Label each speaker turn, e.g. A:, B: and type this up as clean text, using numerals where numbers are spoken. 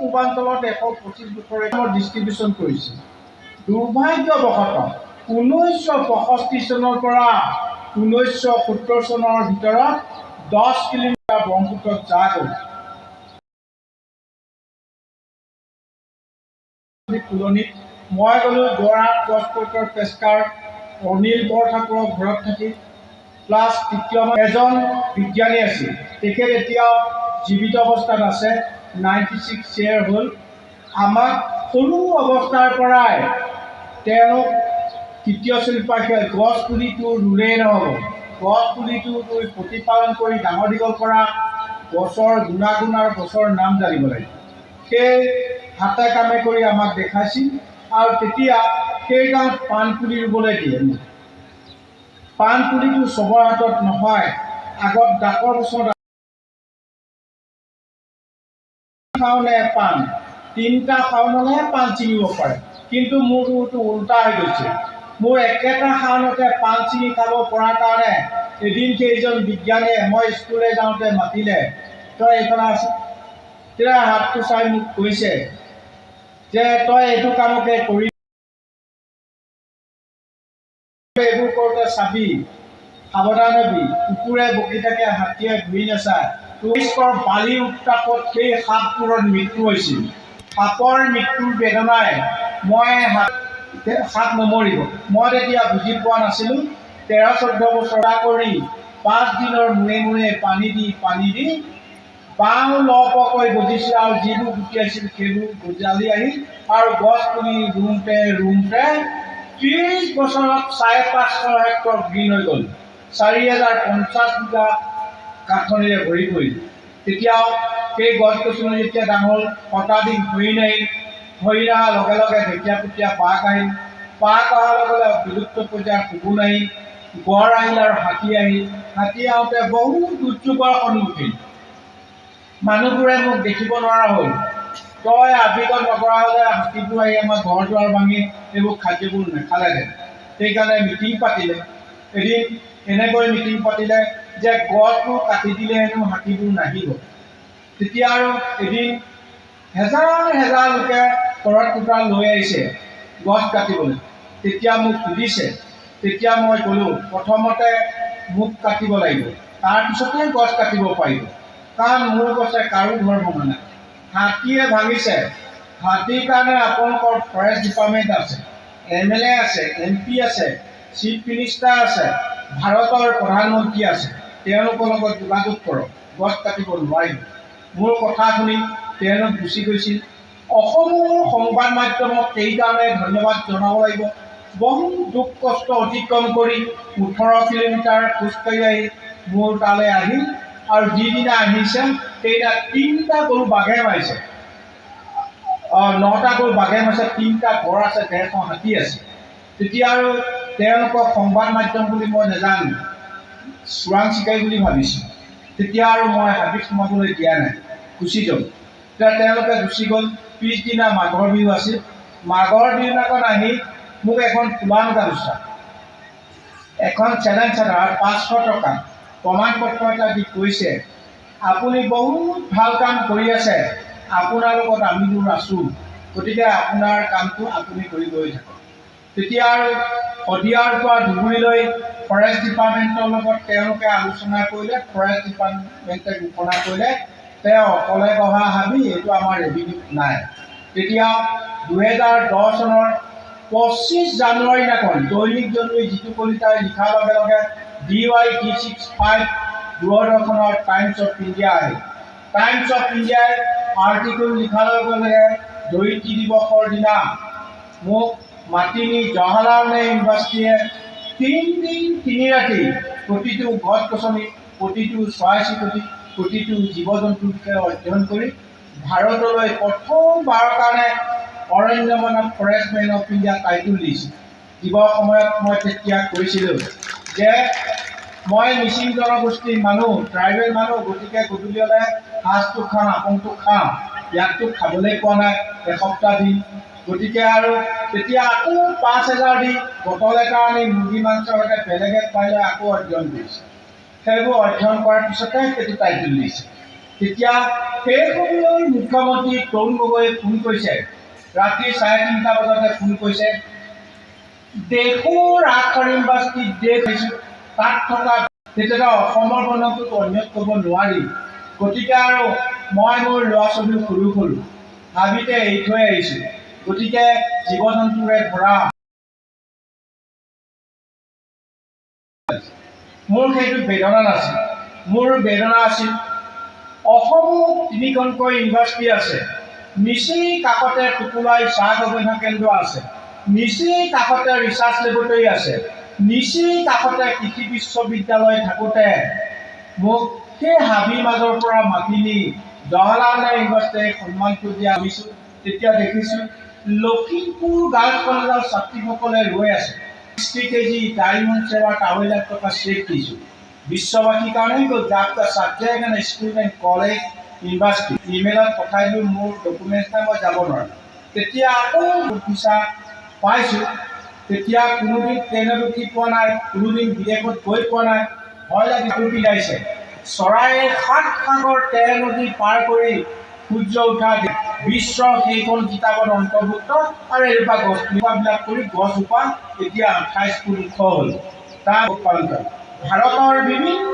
A: পূৰ্বাঞ্চলত 125 বছৰ ডিষ্ট্ৰিবিউশ্যন কৰিছে। দুৰ্ভাগ্যবশতঃ 1965 চনৰ পৰা 1970 চনৰ ভিতৰত 10 কিলোমিটাৰ ব্ৰহ্মপুত্ৰত যা গ'ল। ফুলনিত মই গ'লোঁ যোৰহাট ক্ৰছপৰ্টৰ পেস্কাৰ অনিল বৰঠাকুৰৰ ঘৰত থাকি ক্লাছ তৃতীয় এজন বিজ্ঞানী আছিল। তেখেত এতিয়াও জীৱিত অৱস্থাত আছে, 96 ইয়েৰ হ'ল। আমাক সৰু অৱস্থাৰ পৰাই তেওঁলোক তৃতীয় শ্ৰেণীৰ পৰা গছ পুলিটো ৰুলেই নহ'ব, গছ পুলিটো প্ৰতিপালন কৰি ডাঙৰ দীঘল কৰা, গছৰ গুণাগুণ আৰু গছৰ নাম জানিব লাগে। সেই হাতে কামে কৰি আমাক দেখাইছিল। আৰু তেতিয়া সেই গাঁৱত পাণ পুলি ৰুবলৈ দিয়ে। পাণ পুলিটো চবৰ হাতত নহয়, আগত ডাকৰ বছৰত শাওনে পাণ, 3টা শাওনলৈহে পাণ ছিঙিব পাৰে। কিন্তু মোৰটো উল্টা হৈ গৈছে। মোৰ একেটা শাওনতে পাণ ছিঙি খাব পৰাৰ কাৰণে এদিন সেইজন বিজ্ঞানীয়ে মই স্কুললৈ যাওঁতে মাতিলে, তই এইফালে আছ। তেতিয়া হাতটো চাই মোক কৈছে যে তই এইটো কামকে কৰি এইবোৰ কৰোঁতে চাবি, সাৱধান হবি, কুকুৰে বকি থাকে, হাতীয়ে ঘূৰি নাচায়। তুৰস্কৰ বালিৰ উত্তাপত সেই সাপবোৰৰ মৃত্যু হৈছিল। সাপৰ মৃত্যুৰ বেদনাই সাপ নমৰিব। মই তেতিয়া বুজি পোৱা নাছিলোঁ। 13-14 বছৰ কৰি 5 দিনৰ মূৰে মূৰে পানী দি বাঁহ লহপহকৈ গজিছিল আৰু যিবোৰ গুটি আছিল সেইবোৰ গজালি আহিল। আৰু গছ পুলি ৰুওঁতে 30 বছৰত 550 হেক্টৰ গ্ৰীণ হৈ গ'ল। 4050 বিঘা কাঠনিৰে ভৰি পৰিল। তেতিয়াও সেই গছ গছনি যেতিয়া ডাঙৰ হ'ল, শতাধিক হৰিণ আহিল। হৰিণ অহাৰ লগে লগে ঢেকীয়াপতীয়া বাঘ আহিল। বাঘ অহাৰ লগে লগে বিলুপ্ত পৰ্যায়ৰ শগুণ আহিল, গড় আহিল আৰু হাতী আহিল। হাতী আহোঁতে বহু দুৰ্যোগৰ সন্মুখীন। মানুহবোৰে মোক দেখিব নোৱাৰা হ'ল। তই আবিগত নকৰা হ'লে হাতীবোৰ আহি আমাৰ ঘৰ দুৱাৰ ভাঙি এইবোৰ খাদ্যবোৰ নেখালেহেঁতেন। সেইকাৰণে মিটিং পাতিলে। এদিন এনেকৈ মিটিং পাতিলে যে গছবোৰ কাটি দিলে হেনো হাতীবোৰ নাহিব। তেতিয়া আৰু এদিন হেজাৰ লোকে ঘৰত কোটাল লৈ আহিছে গছ কাটিবলৈ। তেতিয়া মোক সুধিছে, তেতিয়া মই ক'লোঁ প্ৰথমতে মোক কাটিব লাগিব, তাৰপিছতে গছ কাটিব পাৰিব। কাৰণ মোৰ গছে কাৰো ঘৰ ভঙা নাই। হাতীয়ে ভাঙিছে। হাতীৰ কাৰণে আপোনালোকৰ ফৰেষ্ট ডিপাৰ্টমেণ্ট আছে, MLA আছে, MP আছে, চিফ মিনিষ্টাৰ আছে, ভাৰতৰ প্ৰধানমন্ত্ৰী আছে। তেওঁলোকৰ লগত যোগাযোগ কৰক, গছ কাটিব নোৱাৰিব। মোৰ কথা শুনি তেওঁলোক গুচি গৈছিল। অসমৰ সংবাদ মাধ্যমক সেইকাৰণে ধন্যবাদ জনাব লাগিব। বহু দুখ কষ্ট অতিক্ৰম কৰি 18 কিলোমিটাৰ খোজকাঢ়ি আহি মোৰ তালৈ আহিল। আৰু যিদিনা আহিছে সেইদিনা 3টা গৰু বাঘে মাৰিছে। 9টা গৰু বাঘে মাৰিছে, 3টা ঘৰ আছে, 150 হাতী আছে। তেতিয়া আৰু তেওঁলোকক সংবাদ মাধ্যম বুলি মই নাজানো, চোৰাং চিকাৰী বুলি ভাবিছোঁ। তেতিয়া আৰু মই হাবিত সোমাবলৈ দিয়া নাই, গুচি যাওঁ। তেতিয়া তেওঁলোকে গুচি গ'ল। পিছদিনা মাঘৰ বিহু আছিল। মাঘৰ দিনাখন আহি মোক এখন ফুলাম গামোচা, এখন চেলেঞ্জ চাদৰ 500 টকা প্ৰমাণ পত্ৰ এটা দি কৈছে, আপুনি বহুত ভাল কাম কৰি আছে, আপোনাৰ লগত আমিবোৰ আছোঁ, গতিকে আপোনাৰ কামটো আপুনি কৰি গৈ থাকক। তেতিয়া আৰু শদিয়াৰ পৰা ধুবুৰীলৈ ফৰেষ্ট ডিপাৰ্টমেণ্টৰ লগত তেওঁলোকে আলোচনা কৰিলে। ফৰেষ্ট ডিপাৰ্টমেণ্টে ঘোষণা কৰিলে তেওঁ অকলে বহা হাবি, এইটো আমাৰ ৰেভিনিউত নাই। তেতিয়া 2010 চনৰ 25 জানুৱাৰী দিনাখন দৈনিক জনমী জিতু কলিতাই লিখাৰ লগে লগে DY-D65 দূৰদৰ্শনৰ টাইমছ অফ ইণ্ডিয়া আহিল। টাইমছ অফ ইণ্ডিয়াই আৰ্টিকল লিখাৰ লগে লগে ধৰিত্ৰী দিৱসৰ দিনা মোক মাতি নি জৱাহৰলাল নেহৰু ইউনিভাৰ্চিটিয়ে 3 দিন 3 ৰাতি প্ৰতিটো গছ গছনি, প্ৰতিটো চৰাই চিৰিকটি, প্ৰতিটো জীৱ জন্তুৰ বিষয়ে অধ্যয়ন কৰি ভাৰতলৈ প্ৰথমবাৰৰ কাৰণে অৰণ্যমন ফৰেষ্টমেন অফ ইণ্ডিয়া টাইটল দিছিল। দিবৰ সময়ত মই তেতিয়া কৈছিলোঁ যে মই মিচিং জনগোষ্ঠীৰ মানুহ, ট্ৰাইবেল মানুহ, গতিকে গধূলি হ'লে সাজটো খাওঁ, আপংটো খাওঁ। ইয়াততো খাবলৈ পোৱা নাই এসপ্তাহ দিন। গতিকে আৰু তেতিয়া আকৌ 5000 দি বটল এটা আনি মুৰ্গী মাংসৰ সৈতে বেলেগে পাৰিলে আকৌ অধ্যয়ন কৰিছে। সেইবোৰ অধ্যয়ন কৰাৰ পিছতে সেইটো টাইটল দিছে। তেতিয়া সেই সময়ৰ মুখ্যমন্ত্ৰী তৰুণ গগৈয়ে ফোন কৰিছে, ৰাতি 3:30 বজাতে ফোন কৰিছে, দেশৰ আশাৰ ইউনিভাৰ্চিটিত দেশ আহিছোঁ, তাত থকা তেতিয়া অসমৰ বৰ্ণনটোত অন্য ক'ব নোৱাৰি, গতিকে আৰু মই মোৰ ল'ৰা ছোৱালী সৰু সৰু হাবিতে এৰি থৈ আহিছোঁ, গতিকে জীৱ জন্তুৰে ভৰা মোৰ সেইটো বেদনা নাছিল। মোৰ বেদনা আছিল অসমত 3খনকৈ ইউনিভাৰ্চিটি আছে, নিচেই কাষতে টুকুলাই চাহ গৱেষণা কেন্দ্ৰ আছে, নিচেই কাষতে ৰিচাৰ্চ লেবৰেটৰী আছে, নিচেই কাষতে কৃষি বিশ্ববিদ্যালয় থাকোঁতে মোক সেই হাবিৰ মাজৰ পৰা মাতি নি জৱাহৰলাল নেহৰু ইউনিভাৰ্চিটিয়ে সন্মানটো দিয়া ভাবিছোঁ। তেতিয়া দেখিছোঁ লখিমপুৰ গাৰ্লছ কলেজৰ ছাত্ৰীসকলে ৰৈ আছে, 60 কেজি ডায়মণ্ড চেৱাৰ টাৱেলাত টকা চেক দিছোঁ, বিশ্ববাসীৰ কাৰণে যাক subject and student college university ইমেইলত পঠাই দিওঁ, মোৰ ডকুমেণ্টছ নাই, মই যাব নোৱাৰোঁ। তেতিয়া আকৌ ভিছা পাইছোঁ, তেতিয়া কোনোদিন ট্ৰেইনত উঠি পোৱা নাই, কোনোদিন বিদেশত গৈ পোৱা নাই, ভয় লাগি পিলাইছে। চৰাইৰ 7 সাগৰ 13 নদী পাৰ কৰি সূৰ্য উঠা বিশ্বৰ সেইখন কিতাপত অন্তৰ্ভুক্ত, আৰু এনেকুৱা গছজোপাবিলাক কৰি গছজোপা এতিয়া 28 ফুট ওখ হ'ল, তাৰ পালন কৰে। ভাৰতৰ বিভিন্ন